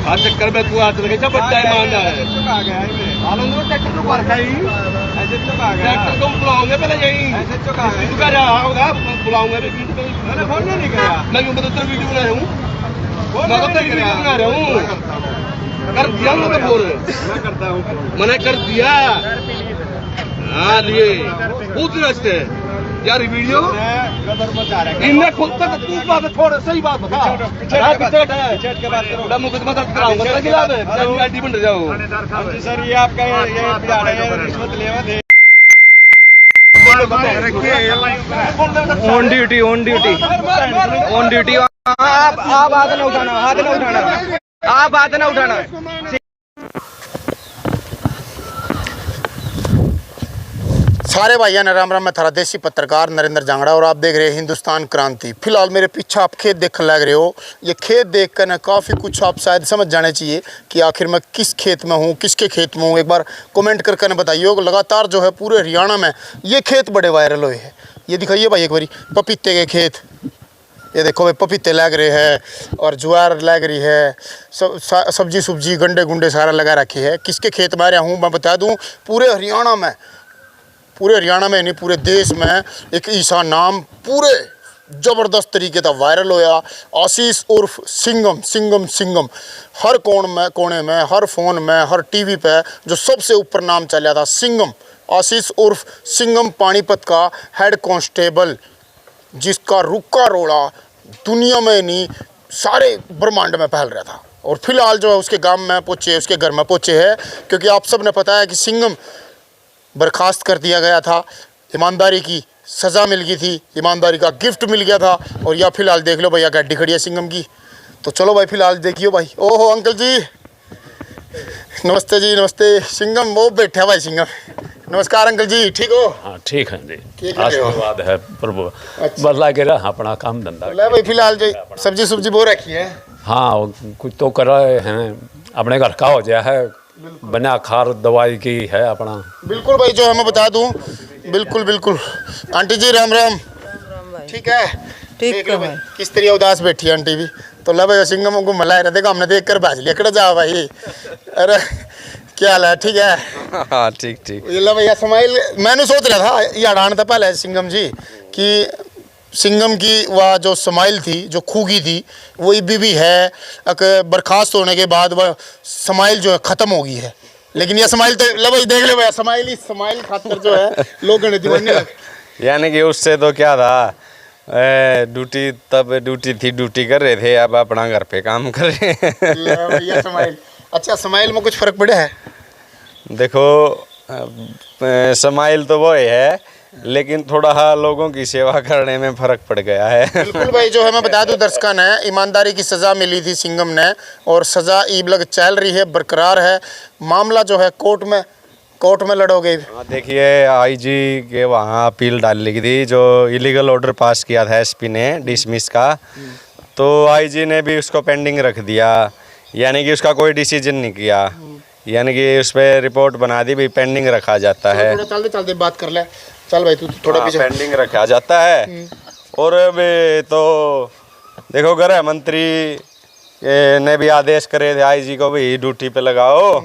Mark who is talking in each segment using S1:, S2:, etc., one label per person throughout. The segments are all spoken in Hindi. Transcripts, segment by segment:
S1: आज चक्कर में तू आज लगे बच्चा ही मान रहा है।
S2: चुका गया
S1: ट्रैक्टर को मार खाई,
S2: ऐसे चुका गया
S1: ट्रैक्टर को बुलाऊंगे पहले यही
S2: ऐसे चुका गया
S1: तू कह रहा होगा बुलाऊंगा
S2: मैंने फोन नहीं किया
S1: मैं क्यों बता वीडियो बना रहा हूँ
S2: फोन
S1: मैं तो
S2: नहीं
S1: वीडियो
S2: किया
S1: बना रहा हूँ कर दिया मैं फोन
S2: मैं करता हूँ
S1: मैंने कर दिया हाँ लिए पूछ रहे यार वीडियो
S2: गदर मचा रहा है
S1: इनने खुद तक तू बात छोड़ सही बात बता
S2: पीछे के बात करो
S1: मैं मुकदमा दर्ज कराऊंगा तेरा खिलाफ है गाड़ी बन जाओ
S2: सर ये आपका ये बिगाड़ है रिश्वत लेवा थे
S3: ऑन ड्यूटी आप हाथ ना उठाना आप हाथ ना उठाना।
S4: सारे भाइयों ने राम राम। मैं थारा देसी पत्रकार नरेंद्र जांगड़ा और आप देख रहे हैं हिंदुस्तान क्रांति। फिलहाल मेरे पीछे आप खेत देखने लग रहे हो। ये खेत देख कर ना काफ़ी कुछ आप शायद समझ जाने चाहिए कि आखिर मैं किस खेत में हूँ, किसके खेत में हूँ। एक बार कमेंट करके ना बताइए। लगातार जो है पूरे हरियाणा में ये खेत बड़े वायरल हुए हैं। ये दिखाइए भाई एक बारी पपीते के खेत, ये देखो भाई पपीते लग रहे हैं और ज्वार लग रही है, सब्जी सुब्जी गंडे गुंडे सारा लगा रखी है। किसके खेत में आ रहा हूँ मैं बता दूँ। पूरे हरियाणा में नहीं पूरे देश में एक ईसा नाम पूरे ज़बरदस्त तरीके का वायरल होया। आशीष उर्फ सिंघम हर कोने में हर फ़ोन में हर टीवी पे जो सबसे ऊपर नाम चला था सिंघम। आशीष उर्फ सिंघम पानीपत का हेड कांस्टेबल, जिसका रुका रोड़ा दुनिया में नहीं सारे ब्रह्मांड में फैल रहा था। और फिलहाल जो है उसके गांव में पहुँचे, उसके घर में पहुँचे हैं, क्योंकि आप सब ने पता है कि सिंघम बर्खास्त कर दिया गया था। ईमानदारी की सज़ा मिल गई थी, ईमानदारी का गिफ्ट मिल गया था। और या फिलहाल देख लो भैया गाड़ी खड़ी है सिंघम की। तो चलो भाई फिलहाल देखियो भाई। ओहो अंकल जी नमस्ते जी नमस्ते। सिंघम वो बैठा भाई सिंघम। नमस्कार अंकल जी, ठीक हो?
S5: हाँ ठीक है जी,
S4: ठीक है
S5: आशीर्वाद है प्रभु। बदला के रहा अपना काम धंधा।
S4: ले भाई फिलहाल जो सब्जी सुब्जी बो रखी है।
S5: हाँ कुछ तो कर रहे हैं, अपने घर का हो जाए है, बिना खार दवाई की है अपना।
S4: बिल्कुल भाई जो हमें बता दूं। बिल्कुल आंटी जी राम राम। ठीक है ठीक है भाई। किस तरह उदास बैठी है आंटी भी। तो ला भाई सिंघम को मला रहे थे, हमने देख कर भाज लिया। कड़ा जा भाई। अरे क्या हाल है? ठीक है
S3: हाँ ठीक
S4: ये ला भैया स्माइल। मैंने सोच रहा था ये अड़ान था पहले सिंघम जी कि सिंघम की वह जो स्माइल थी, जो खूगी थी, वो अभी भी है। बर्खास्त होने के बाद वह स्माइल जो है ख़त्म हो गई है। लेकिन ये स्माइल तो ला भाई देख ले भैया स्माइल खातर जो है लोग दीवाने लगे।
S3: यानी कि उससे तो क्या था, ड्यूटी तब ड्यूटी कर रहे थे, अब अपना घर पे काम कर रहे हैं।
S4: भैया स्माइल। अच्छा स्माइल में कुछ फ़र्क पड़ा है?
S3: देखो स्माइल तो वो है, लेकिन थोड़ा लोगों की सेवा करने में फ़र्क पड़ गया है।
S4: बिल्कुल भाई जो है मैं बता दूं दर्शकों ने ईमानदारी की सज़ा मिली थी सिंघम ने, और सज़ा ईबलग चल रही है, बरकरार है। मामला जो है कोर्ट में लड़ोगे।
S3: देखिए आईजी के वहाँ अपील डाली गई थी, जो इलीगल ऑर्डर पास किया था एसपी ने डिसमिस का, तो आईजी ने भी उसको पेंडिंग रख दिया। यानी कि उसका कोई डिसीजन नहीं किया, यानी कि उस पर रिपोर्ट बना दी, भी पेंडिंग रखा जाता है।
S4: चलते बात कर ले। चल भाई तू थोड़ा पीछे।
S3: पेंडिंग रखा जाता है। और अभी तो देखो गृह मंत्री ने भी आदेश करे थे आईजी को भी ड्यूटी पे लगाओ।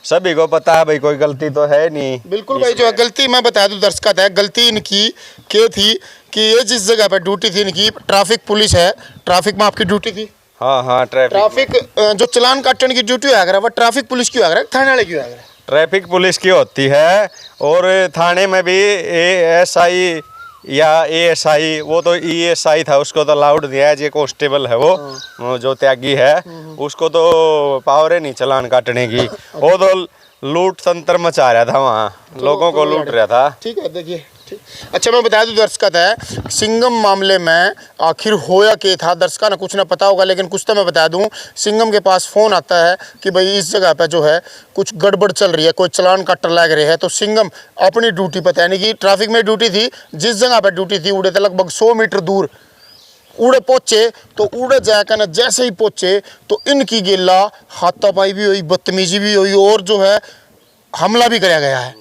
S3: सभी को पता है भाई कोई गलती तो है नहीं।
S4: बिल्कुल भाई जो है गलती मैं बता दूं दर्शकों है, गलती इनकी क्या थी कि ये जिस जगह पे ड्यूटी थी इनकी, ट्रैफिक पुलिस है, ट्रैफिक में आपकी ड्यूटी थी।
S3: हाँ
S4: ट्रैफिक जो चलान काटने की ड्यूटी है वो ट्रैफिक पुलिस क्यों है, थाने वाले क्यों है?
S3: ट्रैफिक पुलिस की होती है। और थाने में भी एएसआई या एएसआई, वो तो ईएसआई था, उसको तो अलाउड दिया है। जो कांस्टेबल है वो जो त्यागी है, उसको तो पावर नहीं चलान काटने की। वो तो लूट तंत्र मचा रहा था वहाँ, लोगों को लूट रहा था।
S4: ठीक है देखिए ठीक। अच्छा मैं बता दूं दर्शकों है सिंघम मामले में आखिर होया क्या था, दर्शकों ने कुछ ना पता होगा, लेकिन कुछ तो मैं बता दूं। सिंघम के पास फ़ोन आता है कि भाई इस जगह पे जो है कुछ गड़बड़ चल रही है, कोई चलान काटर लग रहे हैं। तो सिंघम अपनी ड्यूटी पर, यानी कि ट्रैफिक में ड्यूटी थी, जिस जगह पर ड्यूटी थी उड़े थे लगभग 100 मीटर दूर उड़े पहुँचे। तो उड़े जाकर ना जैसे ही पहुँचे तो इनकी गिल्ला हाथापाई भी हुई, बदतमीजी भी हुई और जो है हमला भी कराया गया है।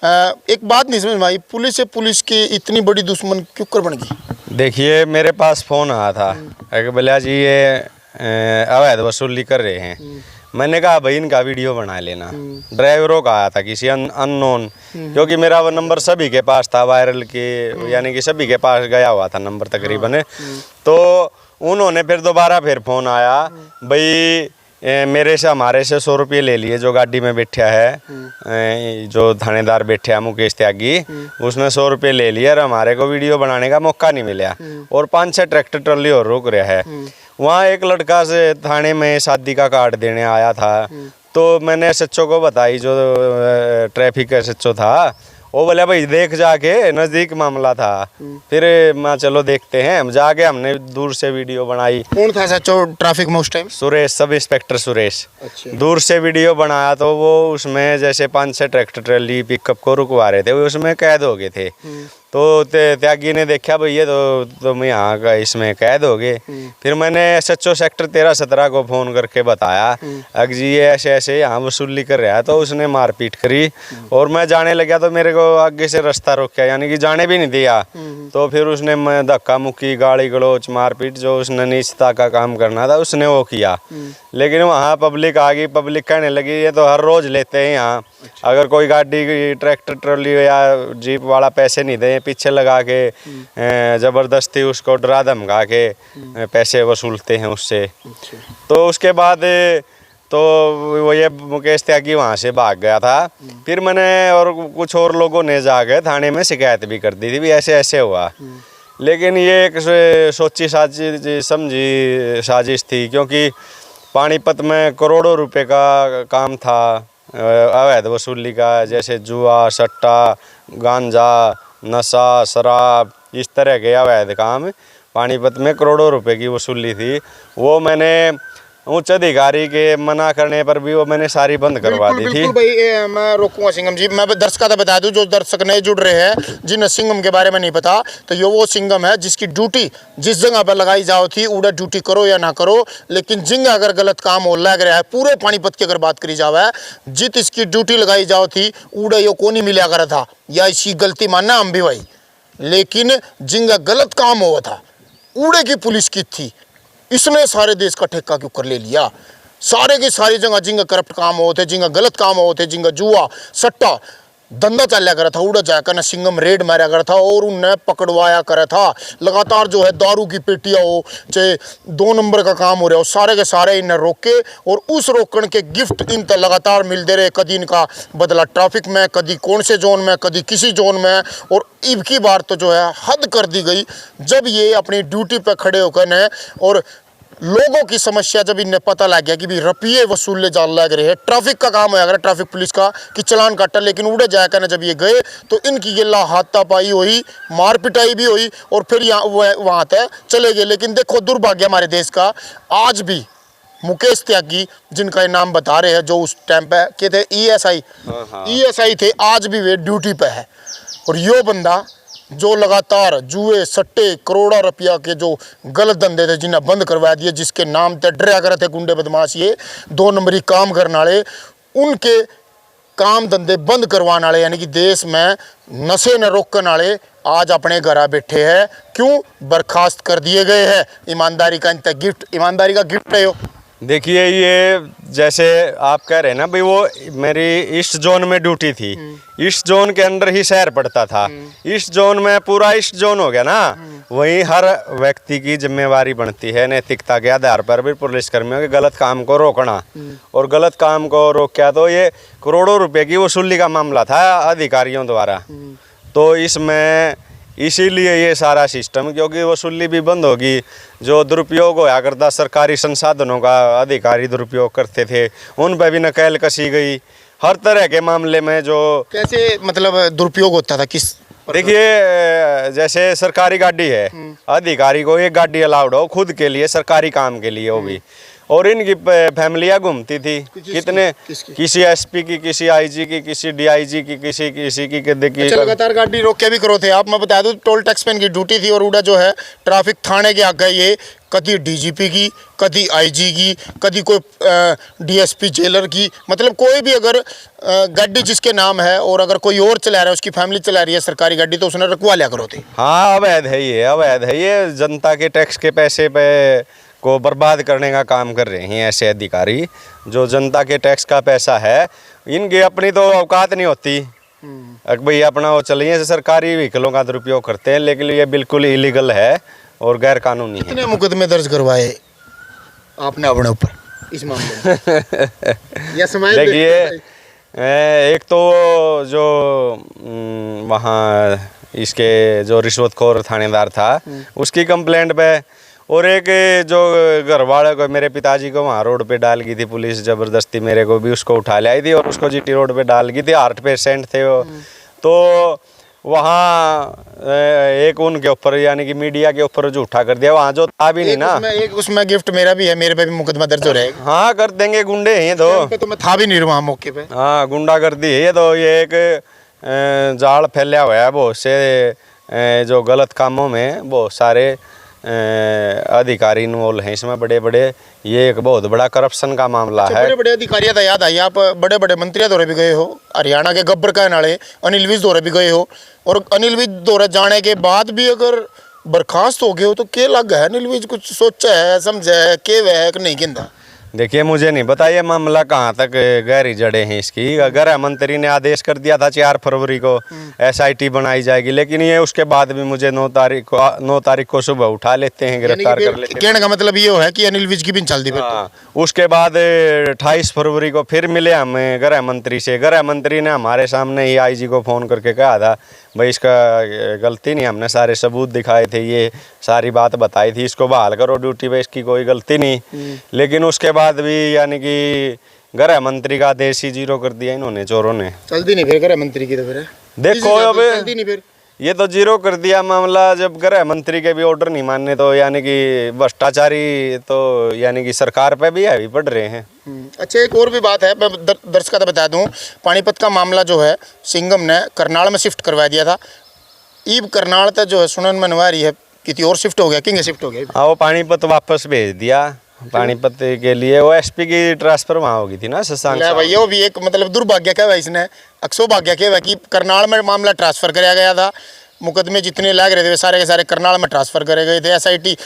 S4: एक बात नहीं समझ में आई, पुलिस की इतनी बड़ी दुश्मन क्यों कर बन गई?
S3: देखिए मेरे पास फ़ोन आया था कि भैया जी ये अवैध वसूली कर रहे हैं। मैंने कहा भाई इनका वीडियो बना लेना। ड्राइवरों का आया था किसी अननोन, क्योंकि मेरा वो नंबर सभी के पास था, वायरल के यानी कि सभी के पास गया हुआ था नंबर तकरीबन। तो उन्होंने फिर दोबारा फिर फ़ोन आया, भाई मेरे से हमारे से 100 रुपये ले लिए, जो गाड़ी में बैठा है, जो थानेदार बैठा है मुकेश त्यागी, उसने 100 रुपये ले लिए और हमारे को वीडियो बनाने का मौका नहीं मिला। और 5-6 ट्रैक्टर ट्रॉली और रुक रहा है। वहाँ एक लड़का से थाने में शादी का कार्ड देने आया था, तो मैंने एसएचओ को बताई, जो ट्रैफिक एसएचओ था, वो बोले भाई देख जाके, नज़दीक मामला था। फिर मैं चलो देखते हैं, हम जाके हमने दूर से वीडियो बनाई।
S4: कौन था सचो ट्रैफिक में उस time?
S3: Suresh, sub inspector Suresh.
S4: अच्छा।
S3: दूर से वीडियो बनाया तो वो उसमें जैसे 5-6 ट्रैक्टर ट्रॉली पिकअप को रुकवा रहे थे, वो उसमें कैद हो गए थे। तो त्यागी ने देखा भाई ये तो तुम यहाँ का इसमें कैद हो गए। फिर मैंने एसएचओ सेक्टर 13-17 को फ़ोन करके बताया, अग जी ये ऐसे ऐसे यहाँ वसूली कर रहा है। तो उसने मारपीट करी और मैं जाने लगा तो मेरे को आगे से रास्ता रोका, यानी कि जाने भी नहीं दिया। तो फिर उसने मैं धक्का मुक्की, गाली गलोच, मारपीट, जो उसने नीचता का काम करना था उसने वो किया। लेकिन वहाँ पब्लिक आ गई, पब्लिक कहने लगी ये तो हर रोज़ लेते हैं यहाँ, अगर कोई गाड़ी ट्रैक्टर ट्रॉली या जीप वाला पैसे नहीं दे, पीछे लगा के ज़बरदस्ती उसको डरा धमका के पैसे वसूलते हैं उससे। तो उसके बाद तो वो ये मुकेश त्यागी वहाँ से भाग गया था। फिर मैंने और कुछ और लोगों ने जाकर थाने में शिकायत भी कर दी थी, भी ऐसे ऐसे हुआ। लेकिन ये एक सोची समझी साजिश थी, क्योंकि पानीपत में करोड़ों रुपए का काम था अवैध वसूली का, जैसे जुआ, सट्टा, गांजा, नशा, शराब, इस तरह के अवैध काम पानीपत में करोड़ों रुपए की वसूली थी। वो मैंने उच्च अधिकारी के मना करने पर भी वो मैंने सारी बंद करवा दी थी।
S4: बिल्कुल भाई, मैं रोकूंगा सिंघम जी। मैं दर्शकों को बता दूं, जो दर्शक नए जुड़ रहे हैं, जिन्हें सिंघम के बारे में नहीं पता, तो ये वो सिंघम है जिसकी ड्यूटी जिस जगह पर लगाई जाओ थी, उड़ा ड्यूटी करो या ना करो, लेकिन जिंग अगर गलत काम हो लग रहा है, पूरे पानीपत की अगर बात करी जावे, जित इसकी ड्यूटी लगाई जाओ थी उड़ा यो को नहीं मिला करा था, या इसकी गलती मानना हम भी भाई, लेकिन जिंगा गलत काम हुआ था उड़े की पुलिस की थी, इसने सारे देश का ठेका क्यों कर ले लिया? सारे की सारी जगह जिंगा करप्ट काम होते, जिंगा गलत काम होते, जिंगा जुआ सट्टा धंधा चलिया करा था, उड़ा जाकर ना सिंघम रेड मारा करा था और उन्हें पकड़वाया करा था। लगातार जो है दारू की पेटियाँ हो, चाहे 2 नंबर का काम हो रहा हो, सारे के सारे इन्हें रोके और उस रोकने के गिफ्ट इन तक लगातार मिलते रहे। कभी इनका बदला ट्रैफिक में, कभी कौन से जोन में, कभी किसी जोन में, और अब की बार तो जो है हद कर दी गई जब ये अपनी ड्यूटी पर खड़े होकर न और लोगों की समस्या जब इन्हें पता लग गया कि भी रुपये वसूलने जान लग रहे हैं, ट्रैफिक का काम होया ट्रैफिक पुलिस का कि चलान काटा, लेकिन उड़े जाकर ना जब ये गए तो इनकी गिल्ला हाथापाई हुई, मार पिटाई भी हुई और फिर यहाँ वहाँ तक चले गए। लेकिन देखो दुर्भाग्य हमारे देश का, आज भी मुकेश त्यागी जिनका ये नाम बता रहे हैं, जो उस टाइम पे के थे ESI थे, आज भी वे ड्यूटी पे है। और यो बंदा जो लगातार जुए सट्टे करोड़ों रुपया के जो गलत धंधे थे जिन्हें बंद करवा दिए, जिसके नाम ते डरा करे थे गुंडे बदमाश, ये 2 नंबरी काम करने वाले, उनके काम धंधे बंद करवाने वाले, यानी कि देश में नशे न रोकने वाले आज अपने घर बैठे हैं। क्यों? बर्खास्त कर दिए गए हैं। ईमानदारी का इनका गिफ्ट, ईमानदारी का गिफ्ट है।
S3: देखिए ये जैसे आप कह रहे हैं ना भाई, वो मेरी ईस्ट जोन में ड्यूटी थी, ईस्ट जोन के अंदर ही शहर पड़ता था, ईस्ट जोन में पूरा ईस्ट जोन हो गया ना, वहीं हर व्यक्ति की जिम्मेवारी बनती है नैतिकता के आधार पर भी पुलिसकर्मियों के गलत काम को रोकना। और गलत काम को रोका तो ये करोड़ों रुपए की वसूली का मामला था अधिकारियों द्वारा। तो इसमें इसीलिए ये सारा सिस्टम, क्योंकि वसूली भी बंद होगी, जो दुरुपयोग होया करता सरकारी संसाधनों का अधिकारी दुरुपयोग करते थे, उन पर भी नकेल कसी गई। हर तरह के मामले में जो
S4: कैसे मतलब दुरुपयोग होता था, किस?
S3: देखिए जैसे सरकारी गाड़ी है, अधिकारी को एक गाड़ी अलाउड हो खुद के लिए, सरकारी काम के लिए, वो भी, और इनकी फैमिलियाँ घूमती थी कितने, किसी एसपी की, किसी आईजी की, किसी डीआईजी की, किसी की देखिए
S4: लगातार गाड़ी रोक के भी करो थे आप। मैं बता दूं टोल टैक्स पे इनकी ड्यूटी थी और उड़ा जो है ट्रैफिक थाने के आगे ये कभी डीजीपी की, कभी आईजी की, कभी कोई डीएसपी जेलर की, मतलब कोई भी अगर गाड़ी जिसके नाम है और अगर कोई और चला रहा है, उसकी फैमिली चला रही है सरकारी गाड़ी, तो उसने रखवा लिया करो थे।
S3: हाँ अवैध है ये, अवैध है ये, जनता के टैक्स के पैसे पे को बर्बाद करने का काम कर रहे हैं ऐसे अधिकारी जो जनता के टैक्स का पैसा है, इनकी अपनी तो औकात नहीं होती। भाई अपना वो चलिए सरकारी व्हीकलों का दुरुपयोग करते हैं, लेकिन ये बिल्कुल इलीगल है और गैर कानूनी है।
S4: कितने मुकदमे दर्ज करवाए आपने अपने ऊपर इस मामले में? या समाज
S3: देखिए, एक तो जो वहाँ इसके जो रिश्वतखोर थानेदार था उसकी कंप्लेंट पे, और एक जो घर वाले को मेरे पिताजी को वहाँ रोड पे डाल गई थी पुलिस, ज़बरदस्ती मेरे को भी उसको उठा ले आई थी और उसको जीटी रोड पे डाल गई थी। हार्ट पेशेंट थे वो, तो वहाँ एक उनके ऊपर यानी कि मीडिया के ऊपर झूठा कर दिया, वहाँ जो था भी नहीं ना।
S4: एक उसमें गिफ्ट मेरा भी है, मेरे पे भी मुकदमा दर्ज हो रहेगा।
S3: हाँ कर देंगे, गुंडे हैं ये
S4: तो मैं था भी नहीं वहाँ मौके पे।
S3: हाँ गुंडागर्दी है ये तो। ये एक जाल फैला हुआ है बहुत से जो गलत कामों में बहुत सारे अधिकारी इन्वॉल्व हैं इसमें, बड़े बड़े। ये एक बहुत बड़ा करप्शन का मामला है।
S4: बड़े बड़े अधिकारी तो याद आई, आप बड़े बड़े मंत्री दौरे भी गए हो, हरियाणा के गब्बर का नाले अनिल विज दौरे भी गए हो, और अनिल विज दौरे जाने के बाद भी अगर बर्खास्त हो गए हो तो क्या लग है? अनिल विज कुछ सोचा है, समझा है के वह कि नहीं कहता?
S3: देखिए मुझे नहीं पता ये मामला कहाँ तक गहरी जड़ें हैं इसकी। गृह मंत्री ने आदेश कर दिया था 4 फरवरी को SIT बनाई जाएगी, लेकिन ये उसके बाद भी मुझे 9 तारीख को सुबह उठा लेते हैं, गिरफ्तार कर लेते हैं।
S4: कहने का मतलब ये है कि अनिल विज की भी चल दी।
S3: हाँ, उसके बाद 28 फरवरी को फिर मिले हम गृह मंत्री से। गृह मंत्री ने हमारे सामने ही IG को फ़ोन करके कहा था भाई इसका गलती नहीं, हमने सारे सबूत दिखाए थे, ये सारी बात बताई थी, इसको बहाल करो ड्यूटी पे, इसकी कोई गलती नहीं। लेकिन उसके बाद भी यानी कि गृह मंत्री का आदेश ही 0 कर दिया इन्होंने, चोरों ने।
S4: चलती नहीं फिर गृह मंत्री की? तो फिर
S3: देखो अब
S4: चलती नहीं फिर,
S3: ये तो 0 कर दिया मामला। जब गृह मंत्री के भी ऑर्डर नहीं मानने तो यानी कि भ्रष्टाचारी तो यानी कि सरकार पे भी हावी पड़ रहे हैं।
S4: अच्छा, एक और भी बात है, मैं दर्शकों को बता दूं, पानीपत का मामला जो है सिंघम ने करनाल में शिफ्ट करवा दिया था। ईब करनाल तक जो है सुनन मनवा रही है किसी और शिफ्ट हो गया, किंग शिफ्ट हो गया?
S3: हाँ, वो पानीपत वापस भेज दिया पानीपत के लिए। वो SP की ट्रांसफर वहाँ हो गई थी ना शशांक।
S4: भैया वो भी एक मतलब दुर्भाग्य क्या है इसने, अक्षोभाग्य क्या है कि करनाल में मामला ट्रांसफ़र कराया गया था। मुकदमे जितने लग रहे थे वे सारे के सारे करनाल में ट्रांसफ़र करे गए थे, SIT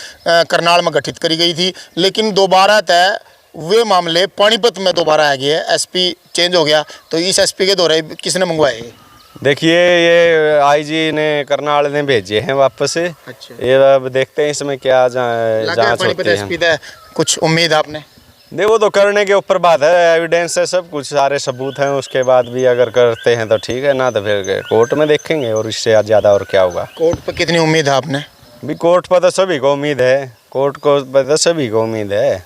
S4: करनाल में गठित करी गई थी, लेकिन दोबारा तय वे मामले पानीपत में दोबारा आ गए। SP चेंज हो गया, तो इस SP के दौरे किसने मंगवाए?
S3: देखिए ये IG ने करनाल ने भेजे हैं वापस।
S4: अच्छा।
S3: ये अब देखते हैं इसमें क्या जांच होती है।
S4: SP है, कुछ उम्मीद आपने?
S3: नहीं, वो तो करने के ऊपर बात है, एविडेंस है, सब कुछ सारे सबूत हैं, उसके बाद भी अगर करते हैं तो ठीक है, ना तो फिर कोर्ट में देखेंगे और इससे ज़्यादा और क्या होगा।
S4: कोर्ट पर कितनी उम्मीद है आपने?
S3: भी कोर्ट पर तो सभी को उम्मीद है, कोर्ट को तो सभी को उम्मीद है।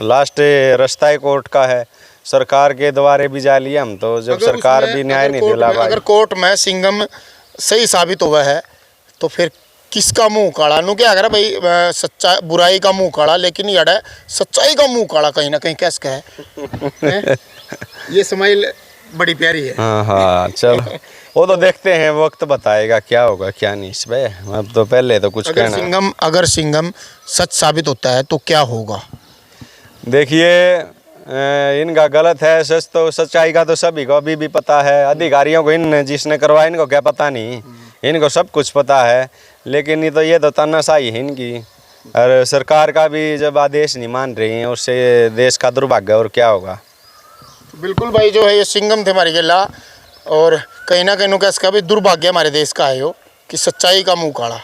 S3: लास्ट रास्ता ही कोर्ट का है, सरकार के द्वारे भी जा लिए हम तो, जब सरकार भी न्याय नहीं दिला पाई।
S4: अगर कोर्ट में सिंघम सही साबित हुआ है तो फिर किसका मुंह काला? नु क्या अगर भाई सच्चा बुराई का मुंह काला, लेकिन यार सच्चाई का मुंह काला कहीं ना कहीं कैसे है? ये स्माइल बड़ी प्यारी है।
S3: हाँ चलो वो तो देखते हैं, वक्त बताएगा क्या होगा क्या नहीं इस पे। अब तो पहले तो कुछ कहना।
S4: अगर सिंघम सच साबित होता है तो क्या होगा?
S3: देखिए इनका गलत है, सच तो सच्चाई का तो सभी को अभी भी पता है। अधिकारियों को इन जिसने करवाया इनको क्या पता नहीं, इनको सब कुछ पता है, लेकिन ये तो तानाशाही है इनकी। और सरकार का भी जब आदेश नहीं मान रही है उससे देश का दुर्भाग्य और क्या होगा।
S4: बिल्कुल भाई, जो है ये सिंघम थे हमारे गेला, और कहीं ना कहीं इसका भी दुर्भाग्य हमारे देश का है यो कि सच्चाई का मुंह काला।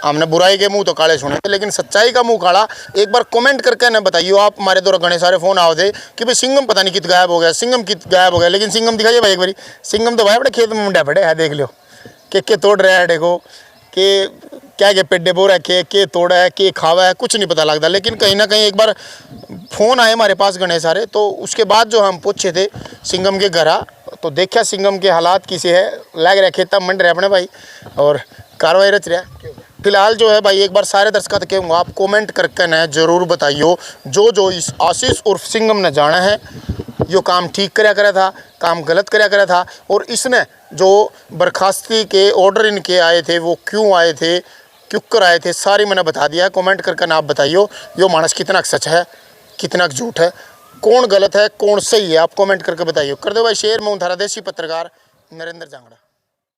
S4: हमने बुराई के मुंह तो काले सुने थे, लेकिन सच्चाई का मुंह काला। एक बार कमेंट करके ना बताइए आप, हमारे द्वारा घने सारे फ़ोन आओ थे कि भाई सिंघम पता नहीं कित गायब हो गया, सिंघम कित गायब हो गया, लेकिन सिंघम दिखाइए भाई एक बारी। सिंघम तो भाई अपने खेत में मुंडा पड़े है, देख लो के तोड़ रहा है, देखो कि क्या पेड्डे बो रखे, के तोड़ा है, के खावा है, कुछ नहीं पता लगता। लेकिन कहीं ना कहीं एक बार फ़ोन आए हमारे पास घने सारे, तो उसके बाद जो हम पूछे थे सिंघम के घर तो देखा सिंघम के हालात किसे है, लग रहा खेता मंड रहे अपने भाई, और कार्रवाई रच रहा। फिलहाल जो है भाई एक बार सारे दर्शकों तक कहूँगा, आप कमेंट करके न जरूर बताइए जो इस आशीष उर्फ सिंघम ने जाना है यो काम ठीक करा था, काम गलत करा था, और इसने जो बर्खास्ती के ऑर्डर इनके आए थे वो क्यों आए थे, क्यों कर आए थे, सारी मैंने बता दिया है। कमेंट करके ना आप बताइए यो मानस कितना सच है कितना झूठ है, कौन गलत है कौन सही है, आप कमेंट करके बताइए। कर दो भाई शेयर। मैं हूँ थारा देसी पत्रकार नरेंद्र जांगड़ा।